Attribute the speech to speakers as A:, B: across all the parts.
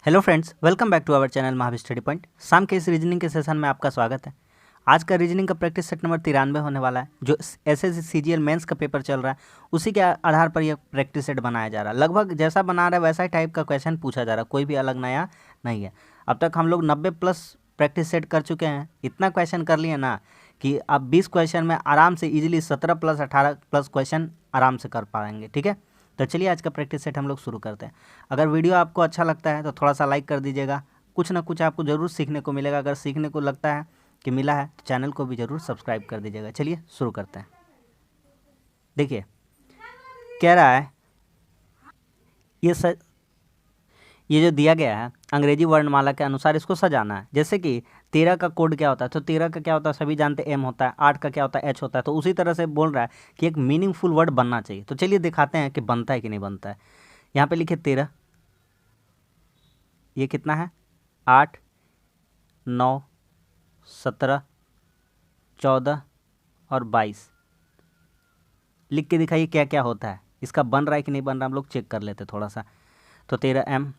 A: Hello friends, welcome back to our channel Mahavir study point. शाम के इस रीजनिंग के सेशन में आपका स्वागत है। आज का रीजनिंग का प्रैक्टिस सेट नंबर 93 होने वाला है। जो एसएससी सीजीएल मेंस का पेपर चल रहा है उसी के आधार पर यह प्रैक्टिस सेट बनाया जा रहा है। लगभग जैसा बना रहा है वैसा ही टाइप का क्वेश्चन पूछा जा रहा है, कोई भी अलग नया नहीं है। अब तक हम लोग 90 प्लस प्रैक्टिस सेट कर चुके हैं। इतना क्वेश्चन कर लिए ना कि आप 20 क्वेश्चन में आराम से ईजिली 17 प्लस 18 प्लस क्वेश्चन आराम से कर पाएंगे। ठीक है, तो चलिए आज का प्रैक्टिस सेट हम लोग शुरू करते हैं। अगर वीडियो आपको अच्छा लगता है तो थोड़ा सा लाइक कर दीजिएगा, कुछ ना कुछ आपको ज़रूर सीखने को मिलेगा। अगर सीखने को लगता है कि मिला है तो चैनल को भी ज़रूर सब्सक्राइब कर दीजिएगा। चलिए शुरू करते हैं। देखिए कह रहा है ये जो दिया गया है अंग्रेजी वर्णमाला के अनुसार इसको सजाना है। जैसे कि 13 का कोड क्या होता है, तो 13 का क्या होता है सभी जानते हैं, एम होता है। 8 का क्या होता है, एच होता है। तो उसी तरह से बोल रहा है कि एक मीनिंगफुल वर्ड बनना चाहिए। तो चलिए दिखाते हैं कि बनता है कि नहीं बनता है। यहाँ पे लिखे 13, ये कितना है 8, 9, 17, 14 और 22। लिख के दिखाइए क्या क्या होता है, इसका बन रहा है कि नहीं बन रहा, हम लोग चेक कर लेते थोड़ा सा। तो 13 एम,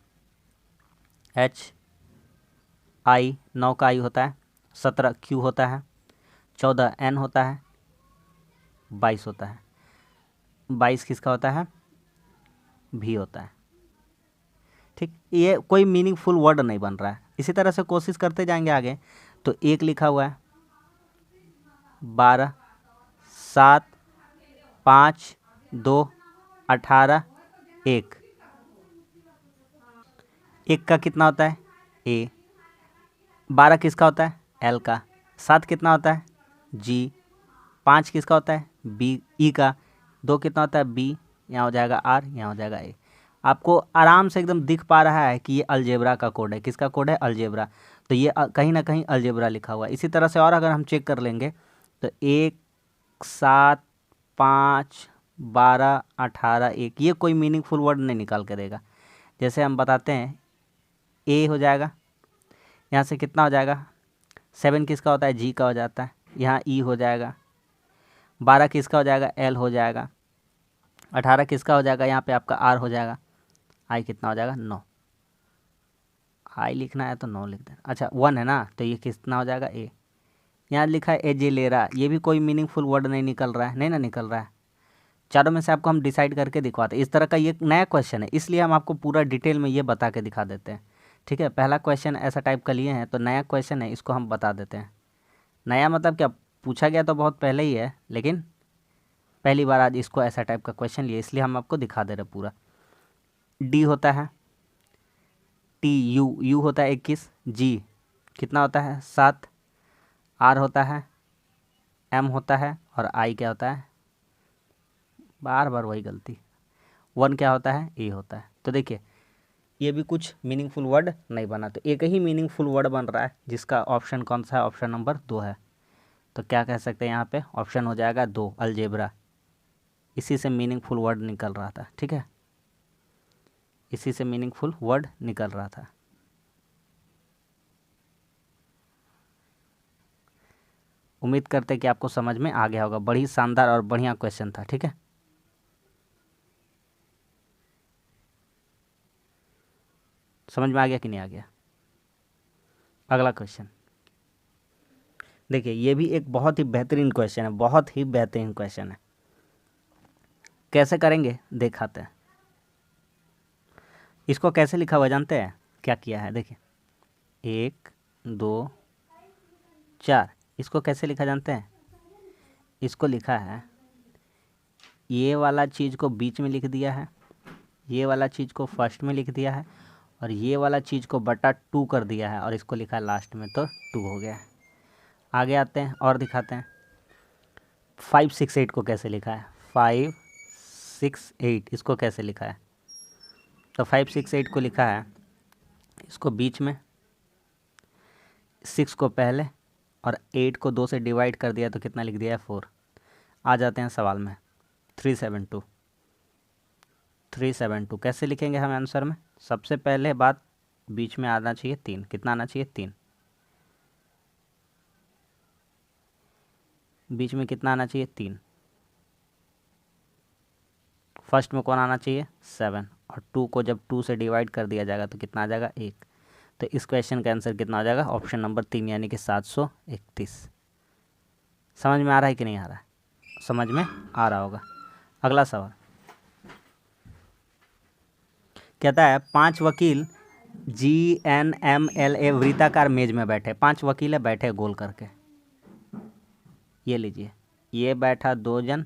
A: एच, आई, 9 का आई होता है, 17 क्यू होता है, 14 एन होता है, 22 होता है। 22 किसका होता है, भी होता है। ठीक, ये कोई मीनिंगफुल वर्ड नहीं बन रहा है। इसी तरह से कोशिश करते जाएंगे आगे। तो 1 लिखा हुआ है, 12, 7, 5, 2, 18, 1। 1 का कितना होता है, ए। 12 किसका होता है, एल का। 7 कितना होता है, जी। 5 किसका होता है, बी, ई का। 2 कितना होता है, बी। यहाँ हो जाएगा आर, यहाँ हो जाएगा ए। आपको आराम से एकदम दिख पा रहा है कि ये अलजेब्रा का कोड है। किसका कोड है, अलजेब्रा। तो ये कहीं ना कहीं अलजेब्रा लिखा हुआ है। इसी तरह से और अगर हम चेक कर लेंगे तो 1, 7, 5, 12, 18, 1, ये कोई मीनिंगफुल वर्ड नहीं निकाल के देगा। जैसे हम बताते हैं, ए हो जाएगा, यहाँ से कितना हो जाएगा, 7 किसका होता है, जी का हो जाता है। यहाँ ई हो जाएगा। 12 किसका हो जाएगा, एल हो जाएगा। 18 किसका हो जाएगा, यहाँ पे आपका आर हो जाएगा। आई कितना हो जाएगा, 9। आई लिखना है तो 9 लिख देना। अच्छा 1 है ना, तो ये कितना हो जाएगा, ए। यहाँ लिखा है एजेलेरा, ये भी कोई मीनिंगफुल वर्ड नहीं निकल रहा है, नहीं ना निकल रहा है। चारों में से आपको हम डिसाइड करके दिखवाते हैं। इस तरह का ये नया क्वेश्चन है, इसलिए हम आपको पूरा डिटेल में ये बता के दिखा देते हैं। ठीक है, पहला क्वेश्चन ऐसा टाइप का लिए हैं, तो नया क्वेश्चन है, इसको हम बता देते हैं। नया मतलब क्या, पूछा गया तो बहुत पहले ही है, लेकिन पहली बार आज इसको ऐसा टाइप का क्वेश्चन लिए, इसलिए हम आपको दिखा दे रहे पूरा। डी होता है, टी यू, यू होता है 21, जी कितना होता है 7, आर होता है, एम होता है, और आई क्या होता है, बार बार वही गलती, 1 क्या होता है, ए होता है। तो देखिए ये भी कुछ मीनिंगफुल वर्ड नहीं बना, तो एक ही मीनिंगफुल वर्ड बन रहा है, जिसका ऑप्शन कौन सा है, ऑप्शन नंबर 2 है। तो क्या कह सकते हैं यहाँ पे, ऑप्शन हो जाएगा 2, अलजेब्रा। इसी से मीनिंगफुल वर्ड निकल रहा था। ठीक है, इसी से मीनिंगफुल वर्ड निकल रहा था। उम्मीद करते हैं कि आपको समझ में आ गया होगा। बड़ी शानदार और बढ़िया क्वेश्चन था। ठीक है, समझ में आ गया कि नहीं आ गया। अगला क्वेश्चन देखिए, ये भी एक बहुत ही बेहतरीन क्वेश्चन है, बहुत ही बेहतरीन क्वेश्चन है। कैसे करेंगे दिखाते हैं। इसको कैसे लिखा हुआ जानते हैं, क्या किया है, देखिए 1, 2, 4। इसको कैसे लिखा जानते हैं, इसको लिखा है, ये वाला चीज़ को बीच में लिख दिया है, ये वाला चीज़ को फर्स्ट में लिख दिया है, और ये वाला चीज़ को बटा 2 कर दिया है, और इसको लिखा है लास्ट में, तो 2 हो गया है। आगे आते हैं और दिखाते हैं। 5, 6, 8 को कैसे लिखा है, 5, 6, 8 इसको कैसे लिखा है। तो 5, 6, 8 को लिखा है, इसको बीच में, 6 को पहले, और 8 को 2 से डिवाइड कर दिया तो कितना लिख दिया है, 4। आ जाते हैं सवाल में, 372। 372 कैसे लिखेंगे हम आंसर में, सबसे पहले बात बीच में आना चाहिए 3। कितना आना चाहिए, 3। बीच में कितना आना चाहिए, 3। फर्स्ट में कौन आना चाहिए, 7, और 2 को जब 2 से डिवाइड कर दिया जाएगा तो कितना आ जाएगा 1। तो इस क्वेश्चन का आंसर कितना आ जाएगा ऑप्शन नंबर 3 यानी कि 731। समझ में आ रहा है कि नहीं आ रहा है? समझ में आ रहा होगा। अगला सवाल कहता है 5 वकील GNMLA वृत्ताकार मेज में बैठे। 5 वकील है बैठे गोल करके। ये लीजिए, ये बैठा 2 जन,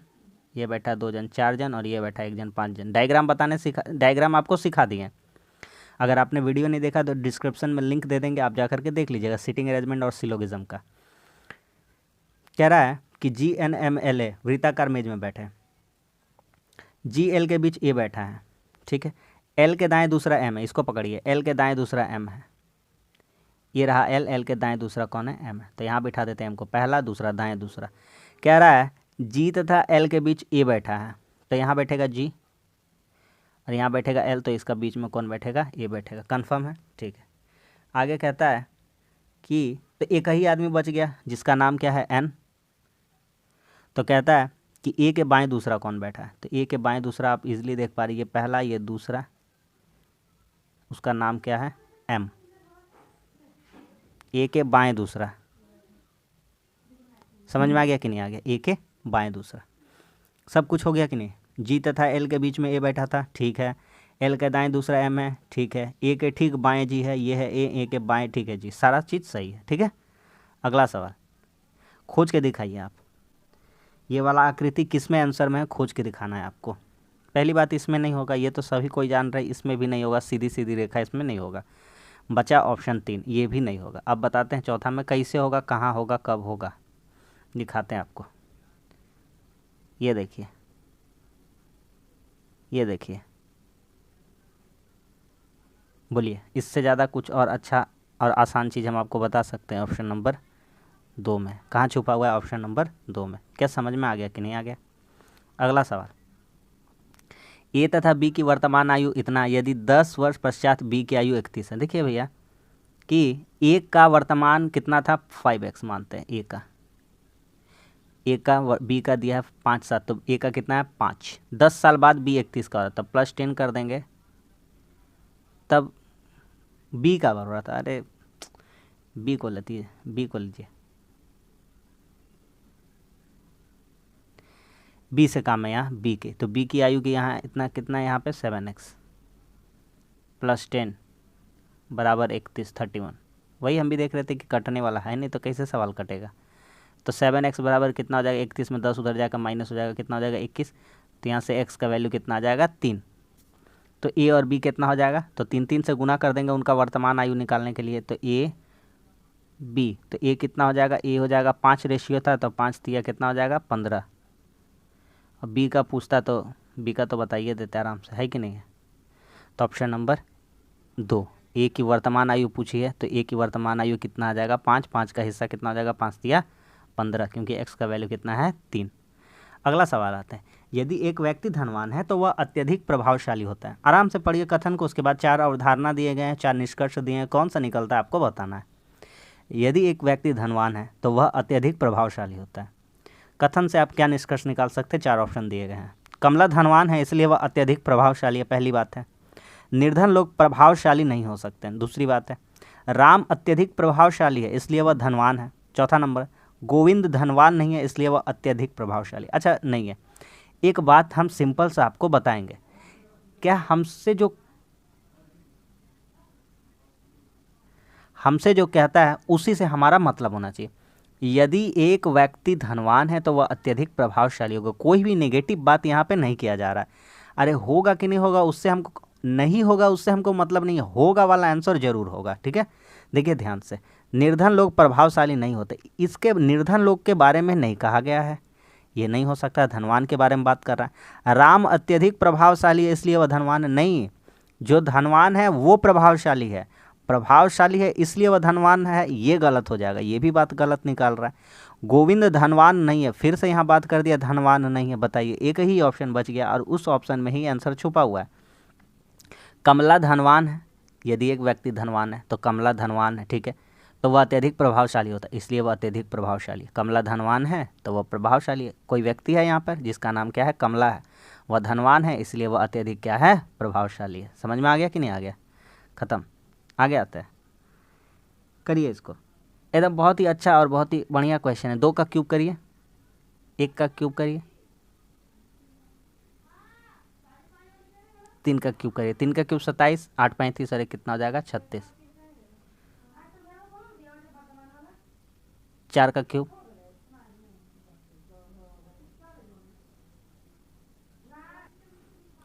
A: ये बैठा 2 जन 4 जन और ये बैठा 1 जन 5 जन। डायग्राम आपको सिखा दिए। अगर आपने वीडियो नहीं देखा तो डिस्क्रिप्शन में लिंक दे देंगे, आप जा करके देख लीजिएगा सिटिंग अरेंजमेंट और सिलोगिज्म का। कह रहा है कि GNMLA वृत्ताकार मेज में बैठे, GL के बीच ए बैठा है, ठीक है। L के दाएं दूसरा M है, इसको पकड़िए, L के दाएं दूसरा M है, ये रहा L, L के दाएं दूसरा कौन है M है। तो यहाँ बिठा देते हैं M को, पहला दूसरा दाएं दूसरा। कह रहा है G तथा L के बीच A बैठा है, तो यहाँ बैठेगा G और यहाँ बैठेगा L, तो इसका बीच में कौन बैठेगा A बैठेगा। कन्फर्म है, ठीक है। आगे कहता है कि तो एक ही आदमी बच गया जिसका नाम क्या है N। तो कहता है कि A के बाएं दूसरा कौन बैठा है, तो A के बाएं दूसरा आप इजीली देख पा रही है, पहला ये दूसरा, उसका नाम क्या है M। A के बाएं दूसरा, समझ में आ गया कि नहीं आ गया? A के बाएं दूसरा, सब कुछ हो गया कि नहीं? G तथा L के बीच में A बैठा था, ठीक है। L के दाएं दूसरा M है, ठीक है। A के ठीक बाएं G है, ये है A के बाएं ठीक है G, सारा चीज़ सही है, ठीक है। अगला सवाल खोज के दिखाइए आप। ये वाला आकृति किस में आंसर में है, खोज के दिखाना है आपको। पहली बात इसमें नहीं होगा, ये तो सभी कोई जान रहे, इसमें भी नहीं होगा, सीधी सीधी रेखा इसमें नहीं होगा। बचा ऑप्शन 3, ये भी नहीं होगा। अब बताते हैं चौथा में कैसे होगा, कहाँ होगा, कब होगा, दिखाते हैं आपको। ये देखिए, ये देखिए, बोलिए इससे ज़्यादा कुछ और अच्छा और आसान चीज़ हम आपको बता सकते हैं ऑप्शन नंबर 2 में। कहाँ छुपा हुआ है? ऑप्शन नंबर 2 में। क्या समझ में आ गया कि नहीं आ गया? अगला सवाल, ए तथा बी की वर्तमान आयु इतना, यदि 10 वर्ष पश्चात बी की आयु 31 है। देखिए भैया कि ए का वर्तमान कितना था 5x मानते हैं, ए का बी का दिया है 5 7, तो ए का कितना है 5। 10 साल बाद बी 31 का हो रहा, तब +10 कर देंगे, तब बी का बढ़ रहा था। अरे बी को लीजिए, बी से काम है यहाँ बी के, तो बी की आयु की यहाँ इतना कितना है यहाँ पे 7x +10 बराबर 31 31। वही हम भी देख रहे थे कि कटने वाला है नहीं, तो कैसे सवाल कटेगा। तो 7x बराबर कितना हो जाएगा 31 में 10 उधर जाकर माइनस हो जाएगा, कितना हो जाएगा 21। तो यहाँ से x का वैल्यू कितना आ जाएगा 3। तो a और b कितना हो जाएगा, तो 3 3 से गुना कर देंगे उनका वर्तमान आयु निकालने के लिए। तो a b, तो a कितना हो जाएगा, a हो जाएगा 5 रेशियो था, तो 5 दिया कितना हो जाएगा 15। और बी का पूछता तो बी का तो बताइए देते आराम से, है कि नहीं है। तो ऑप्शन नंबर 2, ए की वर्तमान आयु पूछी है, तो ए की वर्तमान आयु कितना आ जाएगा 5, 5 का हिस्सा कितना हो जाएगा 5 दिया 15, क्योंकि एक्स का वैल्यू कितना है 3। अगला सवाल आता है, यदि एक व्यक्ति धनवान है तो वह अत्यधिक प्रभावशाली होता है। आराम से पढ़िए कथन को, उसके बाद 4 अवधारणा दिए गए हैं, 4 निष्कर्ष दिए हैं, कौन सा निकलता है आपको बताना है। यदि एक व्यक्ति धनवान है तो वह अत्यधिक प्रभावशाली होता है। कथन से आप क्या निष्कर्ष निकाल सकते हैं, 4 ऑप्शन दिए गए हैं। कमला धनवान है इसलिए वह अत्यधिक प्रभावशाली है, पहली बात है। निर्धन लोग प्रभावशाली नहीं हो सकते हैं, दूसरी बात है। राम अत्यधिक प्रभावशाली है इसलिए वह धनवान है, चौथा नंबर। गोविंद धनवान नहीं है इसलिए वह अत्यधिक प्रभावशाली, अच्छा नहीं है। एक बात हम सिंपल से आपको बताएंगे, क्या हमसे जो कहता है उसी से हमारा मतलब होना चाहिए। यदि एक व्यक्ति धनवान है तो वह अत्यधिक प्रभावशाली होगा, कोई भी नेगेटिव बात यहाँ पे नहीं किया जा रहा है। अरे होगा कि नहीं होगा उससे हमको नहीं होगा, उससे हमको मतलब नहीं है, होगा वाला आंसर जरूर होगा, ठीक है। देखिए ध्यान से, निर्धन लोग प्रभावशाली नहीं होते, इसके निर्धन लोग के बारे में नहीं कहा गया है, ये नहीं हो सकता। धनवान के बारे में बात कर रहा है। राम अत्यधिक प्रभावशाली है इसलिए वह धनवान है, नहीं, जो धनवान है वो प्रभावशाली है, प्रभावशाली है इसलिए वह धनवान है, ये गलत हो जाएगा, ये भी बात गलत निकाल रहा है। गोविंद धनवान नहीं है, फिर से यहाँ बात कर दिया धनवान नहीं है। बताइए, एक ही ऑप्शन बच गया और उस ऑप्शन में ही आंसर छुपा हुआ है। कमला धनवान है, यदि एक व्यक्ति धनवान है तो कमला धनवान है, ठीक है, तो वह अत्यधिक प्रभावशाली होता है, इसलिए वह अत्यधिक प्रभावशाली है। कमला धनवान है तो वह प्रभावशाली है। कोई व्यक्ति है यहाँ पर जिसका नाम क्या है, कमला है, वह धनवान है इसलिए वह अत्यधिक क्या है, प्रभावशाली है। समझ में आ गया कि नहीं आ गया? खत्म। आगे आता है, करिए इसको। एकदम बहुत ही अच्छा और बहुत ही बढ़िया क्वेश्चन है। 2 का क्यूब करिए, 1 का क्यूब करिए, 3 का क्यूब करिए। 3 का क्यूब 27, 8 35 और 1 कितना हो जाएगा, 36। 4 का क्यूब,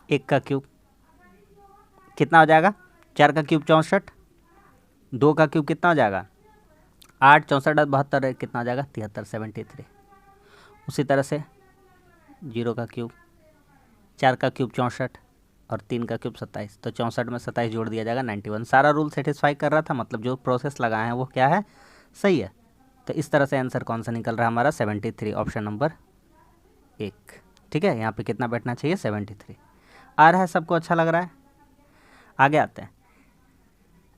A: 1 का क्यूब कितना हो जाएगा, 4 का क्यूब 64, 2 का क्यूब कितना हो जाएगा 8, 64 72 कितना हो जाएगा 73, 73। उसी तरह से 0 का क्यूब, 4 का क्यूब 64 और 3 का क्यूब 27, तो 64 में 27 जोड़ दिया जाएगा 91। सारा रूल सेटिस्फाई कर रहा था, मतलब जो प्रोसेस लगाए हैं वो क्या है, सही है। तो इस तरह से आंसर कौन सा निकल रहा है हमारा, 73, ऑप्शन नंबर 1। ठीक है, यहाँ पे कितना बैठना चाहिए, 73। आ रहा है, सबको अच्छा लग रहा है? आगे आते हैं।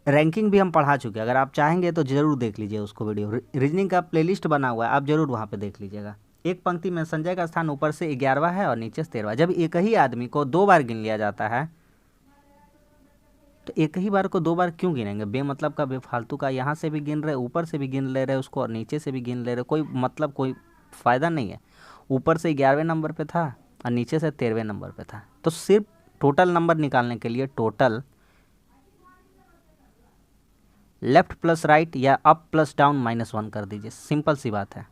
A: रैंकिंग भी हम पढ़ा चुके हैं, अगर आप चाहेंगे तो ज़रूर देख लीजिए उसको। वीडियो रीजनिंग का प्लेलिस्ट बना हुआ है, आप ज़रूर वहाँ पे देख लीजिएगा। एक पंक्ति में संजय का स्थान ऊपर से 11वां है और नीचे से 13वां। जब एक ही आदमी को 2 बार गिन लिया जाता है तो एक ही बार को 2 बार क्यों गिनेंगे? बेमतलब का, बेफालतू का। यहाँ से भी गिन रहे, ऊपर से भी गिन ले रहे उसको, और नीचे से भी गिन ले रहे, कोई मतलब कोई फ़ायदा नहीं है। ऊपर से 11वें नंबर पे था और नीचे से 13वें नंबर पे था, तो सिर्फ टोटल नंबर निकालने के लिए टोटल लेफ्ट प्लस राइट या अप प्लस डाउन -1 कर दीजिए, सिंपल सी बात है।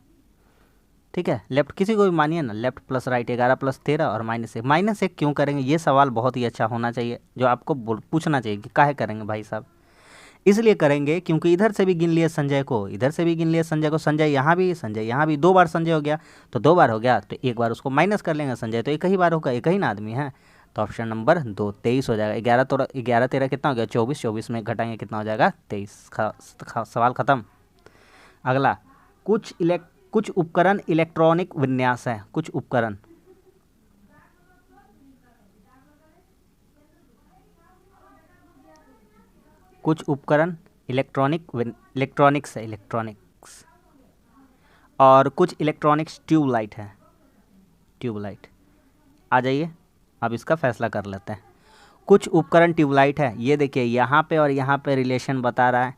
A: ठीक है, लेफ्ट किसी को भी मानिए ना, लेफ्ट प्लस राइट 11 + 13 और -1। -1 क्यों करेंगे? ये सवाल बहुत ही अच्छा होना चाहिए, जो आपको पूछना चाहिए कि काहे करेंगे भाई साहब। इसलिए करेंगे क्योंकि इधर से भी गिन लिए संजय को, इधर से भी गिन लिए संजय को, संजय यहाँ भी 2 बार संजय हो गया, तो 2 बार हो गया, तो 1 बार उसको माइनस कर लेंगे। संजय तो एक ही बार होगा, एक ही ना आदमी है, तो ऑप्शन नंबर 2 23 हो जाएगा। 11 13 कितना हो गया, 24, 24 में घटाएंगे कितना हो जाएगा, 23। सवाल खत्म। अगला, कुछ उपकरण इलेक्ट्रॉनिक विन्यास है। कुछ उपकरण इलेक्ट्रॉनिक्स है, इलेक्ट्रॉनिक्स। और कुछ इलेक्ट्रॉनिक्स ट्यूबलाइट है, ट्यूबलाइट। आ जाइए, अब इसका फैसला कर लेते हैं। कुछ उपकरण ट्यूबलाइट है, ये देखिए यहाँ पे और यहाँ पे रिलेशन बता रहा है,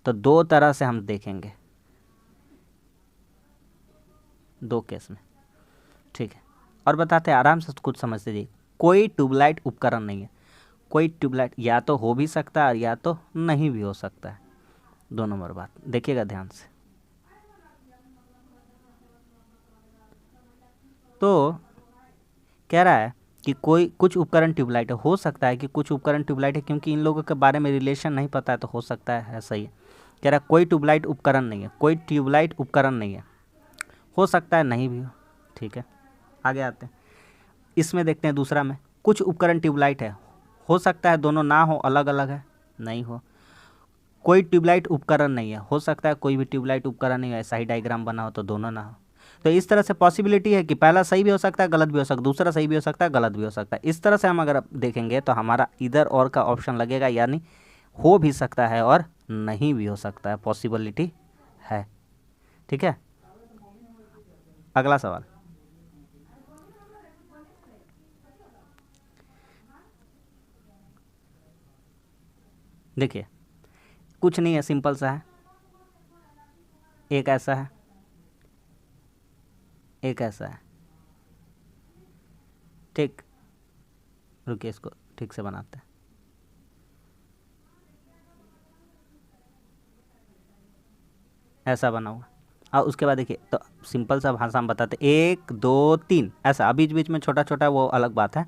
A: तो 2 तरह से हम देखेंगे, 2 केस में। ठीक है, और बताते हैं, आराम से कुछ समझते जाइए। कोई ट्यूबलाइट उपकरण नहीं है। कोई ट्यूबलाइट या तो हो भी सकता है और या तो नहीं भी हो सकता है। 2 नंबर बात देखिएगा ध्यान से। तो कह रहा है कि कुछ उपकरण ट्यूबलाइट है। हो सकता है कि कुछ उपकरण ट्यूबलाइट है, क्योंकि इन लोगों के बारे में रिलेशन नहीं पता है, तो हो सकता है ऐसा ही। कह रहा है कोई ट्यूबलाइट उपकरण नहीं है, कोई ट्यूबलाइट उपकरण नहीं है। हो सकता है नहीं भी हो। ठीक है, आगे आते हैं। इसमें देखते हैं दूसरा में, कुछ उपकरण ट्यूबलाइट है। हो सकता है दोनों ना हो, अलग अलग है, नहीं हो। कोई ट्यूबलाइट उपकरण नहीं है। हो सकता है कोई भी ट्यूबलाइट उपकरण नहीं है, ऐसा ही डायग्राम बना हो तो दोनों ना हो। तो इस तरह से पॉसिबिलिटी है कि पहला सही भी हो सकता है, गलत भी हो सकता है, दूसरा सही भी हो सकता है, गलत भी हो सकता है। इस तरह से हम अगर देखेंगे तो हमारा इधर और का ऑप्शन लगेगा, यानी हो भी सकता है और नहीं भी हो सकता है, पॉसिबिलिटी है। ठीक है, अगला सवाल। देखिए, कुछ नहीं है, सिंपल सा है। एक ऐसा है, एक ऐसा है। ठीक, रुकिए इसको ठीक से बनाते हैं। ऐसा बना हुआ, और उसके बाद देखिए, तो सिंपल सा भाषा में बताते, 1 2 3 ऐसा। बीच बीच में छोटा छोटा वो अलग बात है।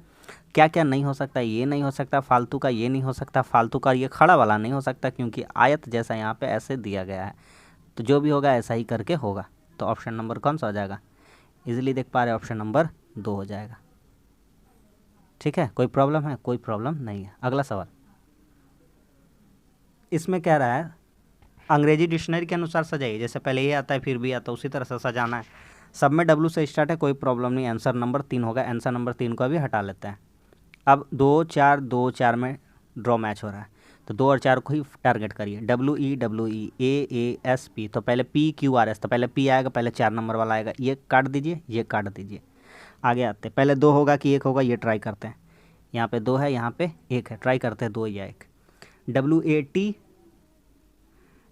A: क्या क्या नहीं हो सकता, ये नहीं हो सकता फालतू का, ये नहीं हो सकता फालतू का, ये खड़ा वाला नहीं हो सकता, क्योंकि आयत जैसा यहाँ पे ऐसे दिया गया है, तो जो भी होगा ऐसा ही करके होगा। तो ऑप्शन नंबर कौन सा हो जाएगा, इजीली देख पा रहे, ऑप्शन नंबर 2 हो जाएगा। ठीक है, कोई प्रॉब्लम है? कोई प्रॉब्लम नहीं है। अगला सवाल, इसमें कह रहा है अंग्रेजी डिक्शनरी के अनुसार सजाइए। जैसे पहले ये आता है फिर भी आता है, उसी तरह से सजाना है। सब में W से स्टार्ट है, कोई प्रॉब्लम नहीं। आंसर नंबर 3 होगा। आंसर नंबर 3 को अभी हटा लेते हैं। अब 2 4 2 4 में ड्रॉ मैच हो रहा है, तो 2 और 4 को ही टारगेट करिए। WE A S P, तो पहले PQRS, तो पहले P आएगा, पहले 4 नंबर वाला आएगा, ये काट दीजिए, ये काट दीजिए। आगे आते, पहले 2 होगा कि 1 होगा ये ट्राई करते हैं। यहाँ पे 2 है, यहाँ पे 1 है, ट्राई करते हैं 2 या 1।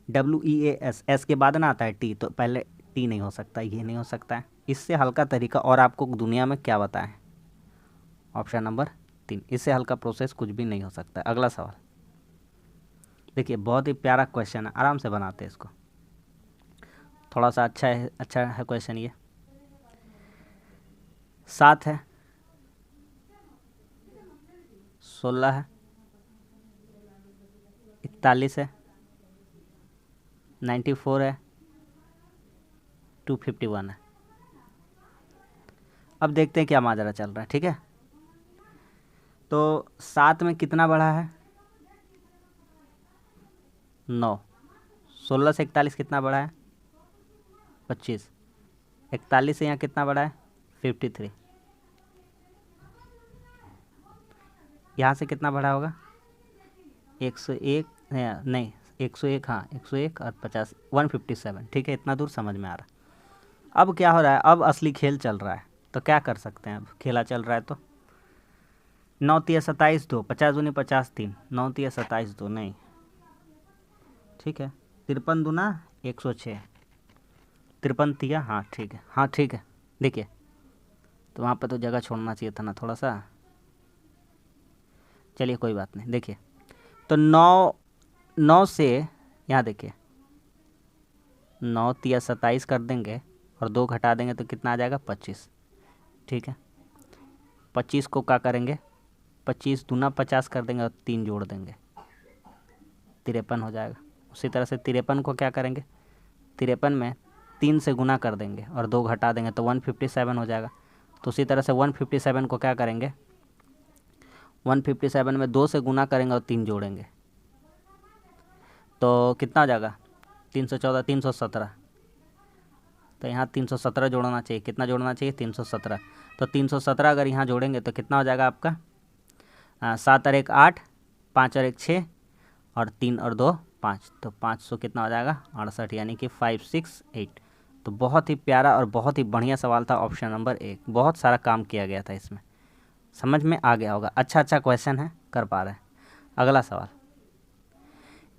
A: WEAS, एस के बाद ना आता है टी, तो पहले टी नहीं हो सकता, ये नहीं हो सकता है। इससे हल्का तरीका और आपको दुनिया में क्या बताएं? ऑप्शन नंबर 3, इससे हल्का प्रोसेस कुछ भी नहीं हो सकता। अगला सवाल देखिए, बहुत ही प्यारा क्वेश्चन है, आराम से बनाते हैं इसको, थोड़ा सा अच्छा है क्वेश्चन ये। 7 है, 16 है, 41 है, 94 है, 251 है। अब देखते हैं क्या माजरा चल रहा है, ठीक है। तो 7 में कितना बढ़ा है? 9। 16 से 41 कितना बढ़ा है? 25। 41 से यहाँ कितना बढ़ा है? 53। यहाँ से कितना बढ़ा होगा? 101 नहीं 101, हाँ 101 और 50, 157। ठीक है, इतना दूर समझ में आ रहा। अब क्या हो रहा है? अब असली खेल चल रहा है, तो क्या कर सकते हैं? अब खेला चल रहा है तो 9 तिया 27 2, 50 दूनी 50 3, 9 तिया 27 2 नहीं, ठीक है। 53 दूना 106, 53 तिया, हाँ ठीक है, हाँ ठीक है। देखिए, तो वहाँ पर तो जगह छोड़ना चाहिए था ना थोड़ा सा, चलिए कोई बात नहीं। देखिए, तो 9 से यहाँ देखिए, 9 तिया 27 कर देंगे और 2 घटा देंगे तो कितना आ जाएगा? 25, ठीक है। 25 को क्या करेंगे? 25 दूना 50 कर देंगे और 3 जोड़ देंगे, 53 हो जाएगा। उसी तरह से 53 को क्या करेंगे? 53 में 3 से गुना कर देंगे और 2 घटा देंगे तो 157 हो जाएगा। तो उसी तरह से 157 को क्या करेंगे? 157 में 2 से गुना करेंगे और 3 जोड़ेंगे तो कितना हो जाएगा? 314, 317। तो यहाँ 317 जोड़ना चाहिए। कितना जोड़ना चाहिए? 317। तो 317 अगर यहाँ जोड़ेंगे तो कितना हो जाएगा आपका? 7 और 1 8, 5 और 1 6 और 3 और 2 5, तो 500 कितना हो जाएगा? 68, यानी कि 568। तो बहुत ही प्यारा और बहुत ही बढ़िया सवाल था ऑप्शन नंबर 1। बहुत सारा काम किया गया था इसमें, समझ में आ गया होगा। अच्छा क्वेश्चन है, कर पा रहे हैं। अगला सवाल,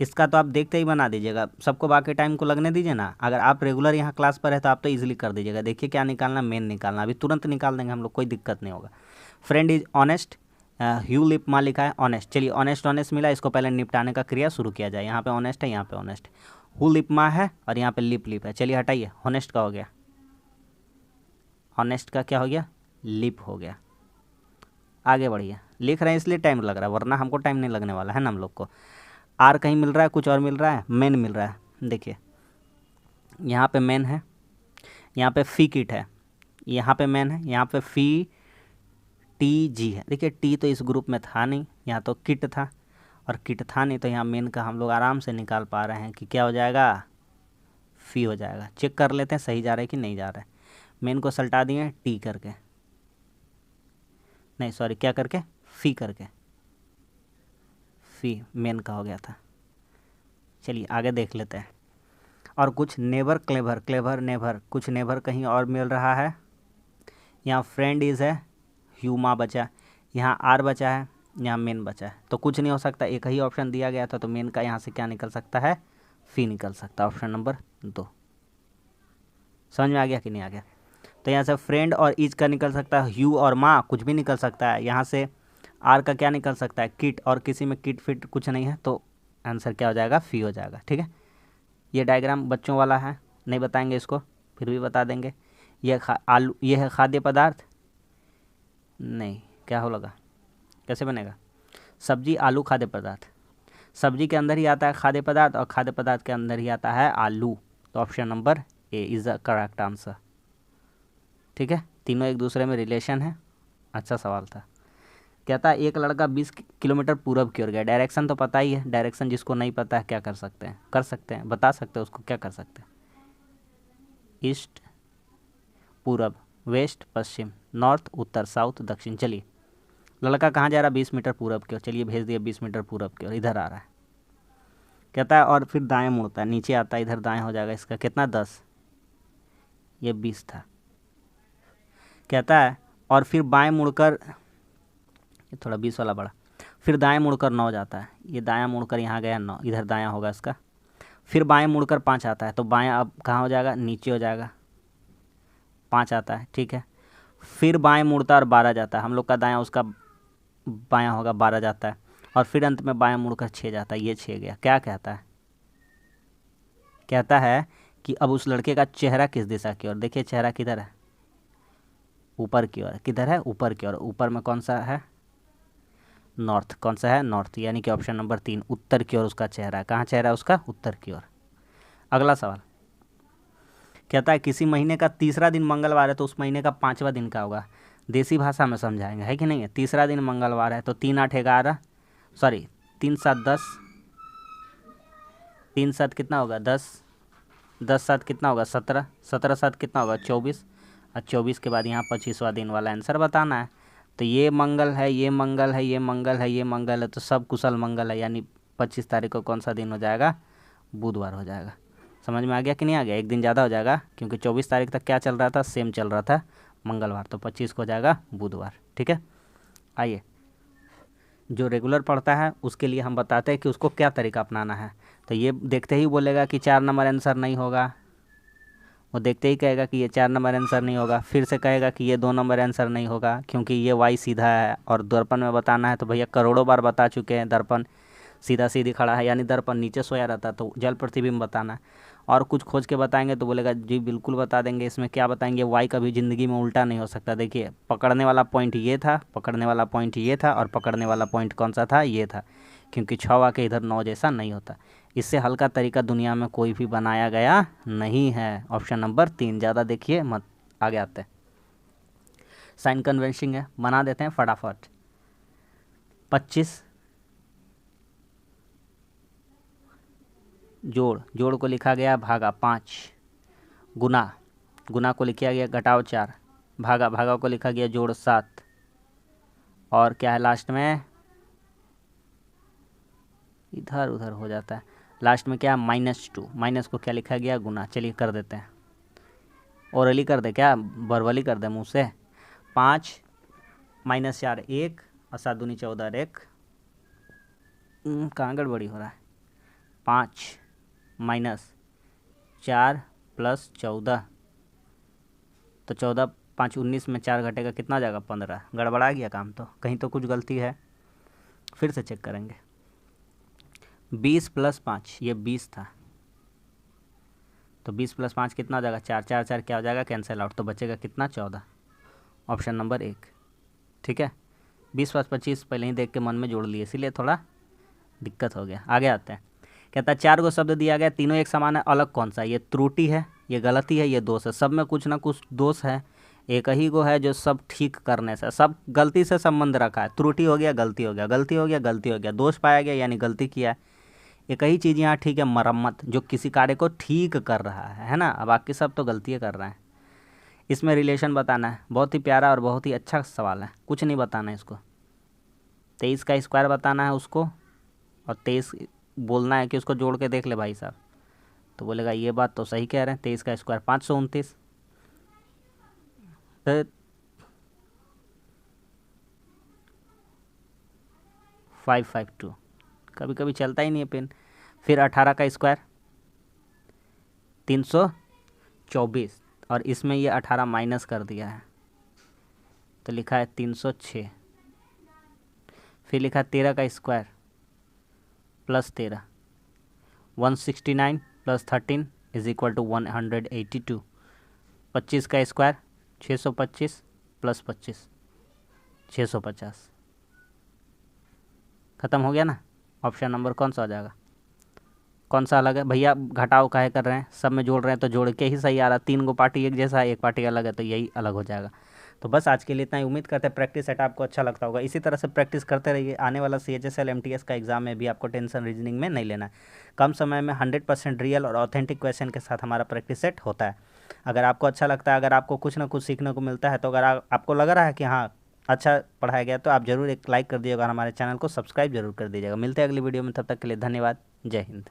A: इसका तो आप देखते ही बना दीजिएगा, सबको बाकी टाइम को लगने दीजिए ना। अगर आप रेगुलर यहाँ क्लास पर है तो आप तो इजीली कर दीजिएगा। देखिए क्या निकालना, मेन निकालना, अभी तुरंत निकाल देंगे हम लोग, कोई दिक्कत नहीं होगा। फ्रेंड इज ऑनेस्ट, ह्यू लिप मा लिखा है ऑनेस्ट। चलिए ऑनेस्ट मिला, इसको पहले निपटाने का क्रिया शुरू किया जाए। यहाँ पे ऑनेस्ट है, यहाँ पे ऑनेस्ट, हु लिप मा है और यहाँ पे लिप है। चलिए हटाइए, ऑनेस्ट का हो गया, ऑनेस्ट का क्या हो गया? लिप हो गया। आगे बढ़िए, लिख रहे हैं इसलिए टाइम लग रहा है, वरना हमको टाइम नहीं लगने वाला है ना हम लोग को। आर कहीं मिल रहा है, कुछ और मिल रहा है, मेन मिल रहा है। देखिए यहाँ पे मेन है, यहाँ पे फी किट है, यहाँ पे मेन है, यहाँ पे फी टी जी है। देखिए टी तो इस ग्रुप में था नहीं, यहाँ तो किट था, और किट था नहीं तो यहाँ मेन का हम लोग आराम से निकाल पा रहे हैं कि क्या हो जाएगा? फी हो जाएगा। चेक कर लेते हैं सही जा रहा है कि नहीं जा रहा है। मेन को सल्टा दिए टी करके, नहीं सॉरी क्या करके? फी करके, फी मेन का हो गया था। चलिए आगे देख लेते हैं। और कुछ नेवर क्लेवर नेवर, कुछ नेवर कहीं और मिल रहा है। यहाँ फ्रेंड इज़ है, ह्यूमा बचा, यहाँ आर बचा है, यहाँ मेन बचा है। तो कुछ नहीं हो सकता, एक ही ऑप्शन दिया गया था, तो मेन का यहाँ से क्या निकल सकता है? फी निकल सकता है, ऑप्शन नंबर 2। समझ में आ गया कि नहीं आ गया? तो यहाँ से फ्रेंड और इज का निकल सकता है, ह्यू और माँ कुछ भी निकल सकता है। यहाँ से आर का क्या निकल सकता है? किट, और किसी में किट फिट कुछ नहीं है, तो आंसर क्या हो जाएगा? फी हो जाएगा। ठीक है, ये डायग्राम बच्चों वाला है, नहीं बताएंगे इसको, फिर भी बता देंगे। ये आलू, ये है खाद्य पदार्थ, नहीं क्या हो लगा, कैसे बनेगा? सब्जी आलू खाद्य पदार्थ, सब्जी के अंदर ही आता है खाद्य पदार्थ और खाद्य पदार्थ के अंदर ही आता है आलू। तो option number A is the correct answer. ठीक है, तीनों एक दूसरे में रिलेशन है। अच्छा सवाल था। कहता है एक लड़का 20 किलोमीटर पूरब की ओर गया। डायरेक्शन तो पता ही है, डायरेक्शन जिसको नहीं पता है क्या कर सकते हैं? कर सकते हैं, बता सकते हैं उसको, क्या कर सकते हैं? ईस्ट पूरब, वेस्ट पश्चिम, नॉर्थ उत्तर, साउथ दक्षिण। चलिए लड़का कहाँ जा रहा है? 20 मीटर पूरब की ओर। चलिए भेज दिया 20 मीटर पूरब की ओर, इधर आ रहा है। कहता है और फिर दाएं मुड़ता है, नीचे आता है, इधर दाएं हो जाएगा। इसका कितना? 10, ये 20 था। कहता है और फिर बाएं मुड़कर, ये थोड़ा 20 वाला बड़ा, फिर दाएं मुड़कर 9 जाता है, ये दायां मुड़कर यहाँ गया 9, इधर दायां होगा इसका, फिर बाएं मुड़कर 5 आता है, तो बायां अब कहाँ हो जाएगा, नीचे हो जाएगा, 5 आता है, ठीक है। फिर बाएं मुड़ता और 12 जाता है, हम लोग का दायां उसका बायां होगा, 12 जाता है, और फिर अंत में बायां मुड़कर 6 जाता है, ये 6 गया। क्या कहता है, कहता है कि अब उस लड़के का चेहरा किस दिशा की ओर, देखिए चेहरा किधर है, ऊपर की ओर, किधर है, ऊपर की ओर, ऊपर में कौन सा है, नॉर्थ, कौन सा है, नॉर्थ, यानी कि ऑप्शन नंबर 3 उत्तर की ओर उसका चेहरा है। कहाँ चेहरा है उसका, उत्तर की ओर। अगला सवाल कहता है किसी महीने का तीसरा दिन मंगलवार है तो उस महीने का 5वां दिन क्या होगा, देसी भाषा में समझाएंगे, है कि नहीं है। तीसरा दिन मंगलवार है तो 3 8 11, सॉरी 3 7 10, 3 7 कितना होगा 10, 10 7 कितना होगा 17, 17 7 कितना होगा 24, और 24 के बाद यहाँ 25वां दिन वाला आंसर बताना है। तो ये मंगल है, ये मंगल है, ये मंगल है, ये मंगल है, तो सब कुशल मंगल है, यानी 25 तारीख को कौन सा दिन हो जाएगा, बुधवार हो जाएगा। समझ में आ गया कि नहीं आ गया, एक दिन ज़्यादा हो जाएगा क्योंकि 24 तारीख तक क्या चल रहा था, सेम चल रहा था मंगलवार, तो 25 को हो जाएगा बुधवार, ठीक है। आइए, जो रेगुलर पढ़ता है उसके लिए हम बताते हैं कि उसको क्या तरीका अपनाना है। तो ये देखते ही बोलेगा कि 4 नंबर आंसर नहीं होगा, वो देखते ही कहेगा कि ये 4 नंबर आंसर नहीं होगा, फिर से कहेगा कि ये 2 नंबर आंसर नहीं होगा क्योंकि ये वाई सीधा है, और दर्पण में बताना है तो भैया करोड़ों बार बता चुके हैं, दर्पण सीधा सीधी खड़ा है, यानी दर्पण नीचे सोया रहता है, तो जल प्रतिबिंब बताना है। और कुछ खोज के बताएंगे तो बोलेगा जी बिल्कुल बता देंगे, इसमें क्या बताएंगे, वाई कभी ज़िंदगी में उल्टा नहीं हो सकता। देखिए पकड़ने वाला पॉइंट ये था, पकड़ने वाला पॉइंट ये था, और पकड़ने वाला पॉइंट कौन सा था, ये था, क्योंकि 6 आके इधर 9 जैसा नहीं होता। इससे हल्का तरीका दुनिया में कोई भी बनाया गया नहीं है। ऑप्शन नंबर 3, ज़्यादा देखिए मत, आगे आते हैं। साइन कन्वेंशिंग है, बना देते हैं फटाफट। 25 जोड़ को लिखा गया भागा 5, गुना को लिखा गया घटाव 4, भागा को लिखा गया जोड़ 7, और क्या है लास्ट में, इधर उधर हो जाता है, लास्ट में क्या है -2, माइनस को क्या लिखा गया, गुना। चलिए कर देते हैं, ओरली कर दे क्या, वर्बली कर दे मुँह से। 5 - 4 1, और 7 दूनी 14 1, कहाँ गड़बड़ी हो रहा है, 5 - 4 + 14, तो 14 5 19 में 4 घटेगा कितना जाएगा, 15। गड़बड़ा गया काम, तो कहीं तो कुछ गलती है, फिर से चेक करेंगे। 20 + 5, ये 20 था, तो 20 + 5 कितना हो जाएगा, 4 4 4 क्या हो जाएगा, कैंसिल आउट, तो बचेगा कितना, 14। ऑप्शन नंबर 1, ठीक है। 20 + 25 पहले ही देख के मन में जोड़ लिए, इसीलिए थोड़ा दिक्कत हो गया। आगे आते हैं, कहता है 4 गो शब्द दिया गया, तीनों एक समान है, अलग कौन सा, ये त्रुटि है, ये गलती है, ये दोष है। सब में कुछ ना कुछ दोष है, एक ही को है जो सब ठीक करने से, सब गलती से संबंध रखा है। त्रुटि हो गया, गलती हो गया, गलती हो गया, गलती हो गया, दोष पाया गया यानी गलती किया है। एक ही चीज़ यहाँ ठीक है, मरम्मत, जो किसी कार्य को ठीक कर रहा है ना, अब बाकी सब तो गलतियाँ कर रहे हैं। इसमें रिलेशन बताना है, बहुत ही प्यारा और बहुत ही अच्छा सवाल है, कुछ नहीं बताना है इसको। 23 का स्क्वायर बताना है उसको, और 23 बोलना है कि उसको जोड़ के देख ले भाई साहब, तो बोलेगा ये बात तो सही कह रहे हैं, 23 का स्क्वायर 529, 552, कभी कभी चलता ही नहीं है पेन। फिर 18 का स्क्वायर 324, और इसमें ये 18 माइनस कर दिया है तो लिखा है 306। फिर लिखा 13 का स्क्वायर +13, 169 + 13 = 182। 25 का स्क्वायर 625 + 25 650। ख़त्म हो गया ना। ऑप्शन नंबर कौन सा हो जाएगा, कौन सा अलग है भैया, घटाव काहे कर रहे हैं, सब में जोड़ रहे हैं तो जोड़ के ही सही आ रहा है। 3 गो पार्टी एक जैसा है, एक पार्टी अलग है, तो यही अलग हो जाएगा। तो बस आज के लिए इतना ही, उम्मीद करते हैं प्रैक्टिस सेट आपको अच्छा लगता होगा। इसी तरह से प्रैक्टिस करते रहिए, आने वाला CHSL MTS का एग्जाम में भी आपको टेंशन रीजनिंग में नहीं लेना है। कम समय में 100% रियल और ऑथेंटिक क्वेश्चन के साथ हमारा प्रैक्टिस सेट होता है। अगर आपको अच्छा लगता है, अगर आपको कुछ ना कुछ सीखने को मिलता है, तो अगर आपको लग रहा है कि हाँ अच्छा पढ़ाया गया, तो आप ज़रूर एक लाइक कर दीजिएगा और हमारे चैनल को सब्सक्राइब जरूर कर दीजिएगा। मिलते हैं अगली वीडियो में, तब तक के लिए धन्यवाद, जय हिंद।